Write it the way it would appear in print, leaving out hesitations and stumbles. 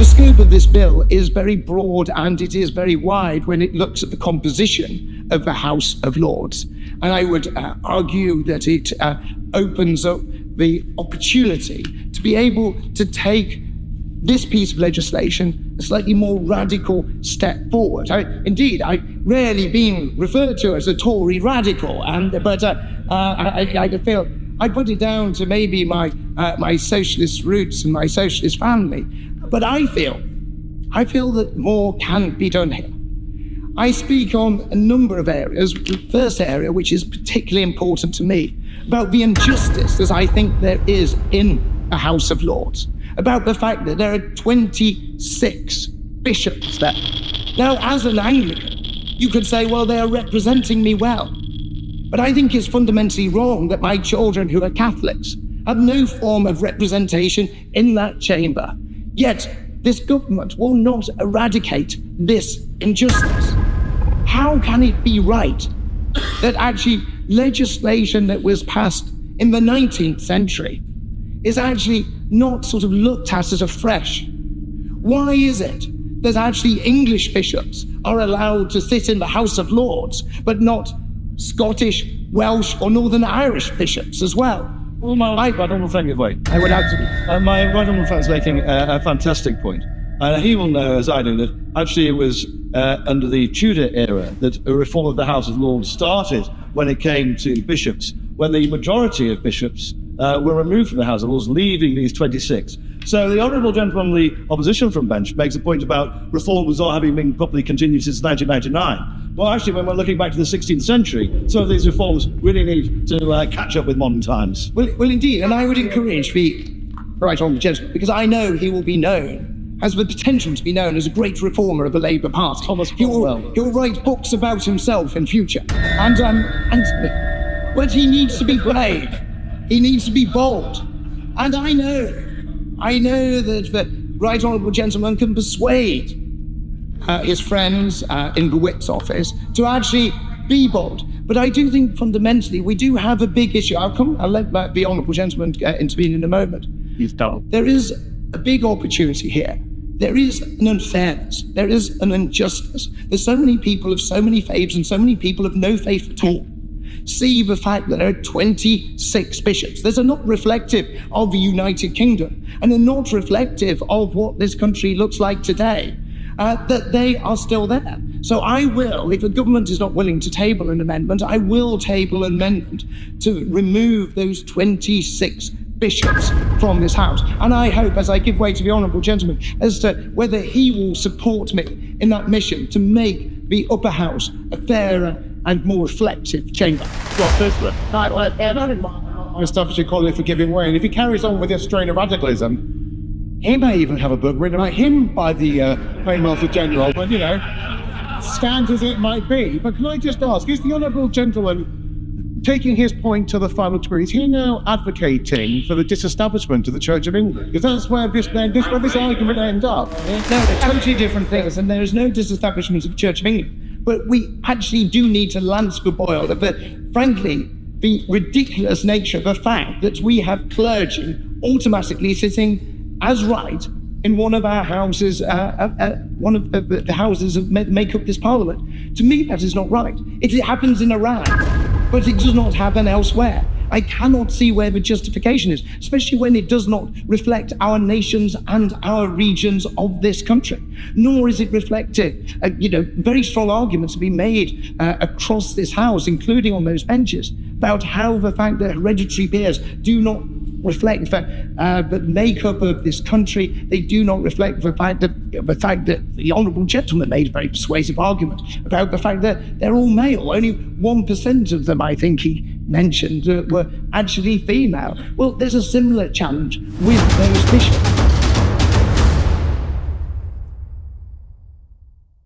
the scope of this bill is very broad and it is very wide when it looks at the composition of the House of Lords. And I would argue that it opens up the opportunity to be able to take this piece of legislation a slightly more radical step forward. Indeed, I've rarely been referred to as a Tory radical, but I feel I put it down to maybe my socialist roots and my socialist family. But I feel that more can be done here. I speak on a number of areas. The first area, which is particularly important to me, about the injustice that I think there is in the House of Lords, about the fact that there are 26 bishops there. Now, as an Anglican, you could say, well, they are representing me well. But I think it's fundamentally wrong that my children who are Catholics have no form of representation in that chamber. Yet, this government will not eradicate this injustice. How can it be right that actually legislation that was passed in the 19th century is actually not sort of looked at as afresh? Why is it that actually English bishops are allowed to sit in the House of Lords, but not Scottish, Welsh, or Northern Irish bishops as well? Well, my right honourable friend, I would absolutely. my right honourable friend is making a fantastic point. And he will know, as I do, that actually it was under the Tudor era that a reform of the House of Lords started when it came to bishops, when the majority of bishops were removed from the House of Lords, leaving these 26. So the honourable gentleman on the opposition from bench makes a point about reforms not having been properly continued since 1999. Well, actually, when we're looking back to the 16th century, some of these reforms really need to catch up with modern times. Well, indeed, and I would encourage the right honourable gentleman, because I know he will be known, has the potential to be known as a great reformer of the Labour Party. He'll write books about himself in future. But he needs to be brave. He needs to be bold. And I know that the right honourable gentleman can persuade his friends in the whip's office to actually be bold. But I do think fundamentally we do have a big issue. I'll let the honourable gentleman intervene in a moment. He's done. There is a big opportunity here. There is an unfairness. There is an injustice. There's so many people of so many faiths and so many people of no faith at all. See the fact that there are 26 bishops. These are not reflective of the United Kingdom and are not reflective of what this country looks like today, that they are still there. So I will, if the government is not willing to table an amendment, I will table an amendment to remove those 26 bishops from this House. And I hope, as I give way to the honourable gentleman, as to whether he will support me in that mission to make the upper house a fairer and more reflective chamber. Mr. Colley for giving way. And if he carries on with this strain of radicalism, he may even have a book written about him by the Paymaster General, but scant as it might be. But can I just ask, is the honourable gentleman taking his point to the final degree, is he now advocating for the disestablishment of the Church of England? Because that's where this argument ends up. No, they're totally different things, and there is no disestablishment of the Church of England. But we actually do need to lance the boil of frankly, the ridiculous nature of the fact that we have clergy automatically sitting as right in one of our houses, one of the houses that make up this parliament. To me, that is not right. It happens in Iran, but it does not happen elsewhere. I cannot see where the justification is, especially when it does not reflect our nations and our regions of this country. Nor is it reflective. Very strong arguments have been made across this House, including on those benches, about how the fact that hereditary peers do not reflect the makeup of this country. They do not reflect the fact that the honourable gentleman made a very persuasive argument about the fact that they're all male. Only 1% of them, I think he mentioned, were actually female. Well, there's a similar challenge with those bishops.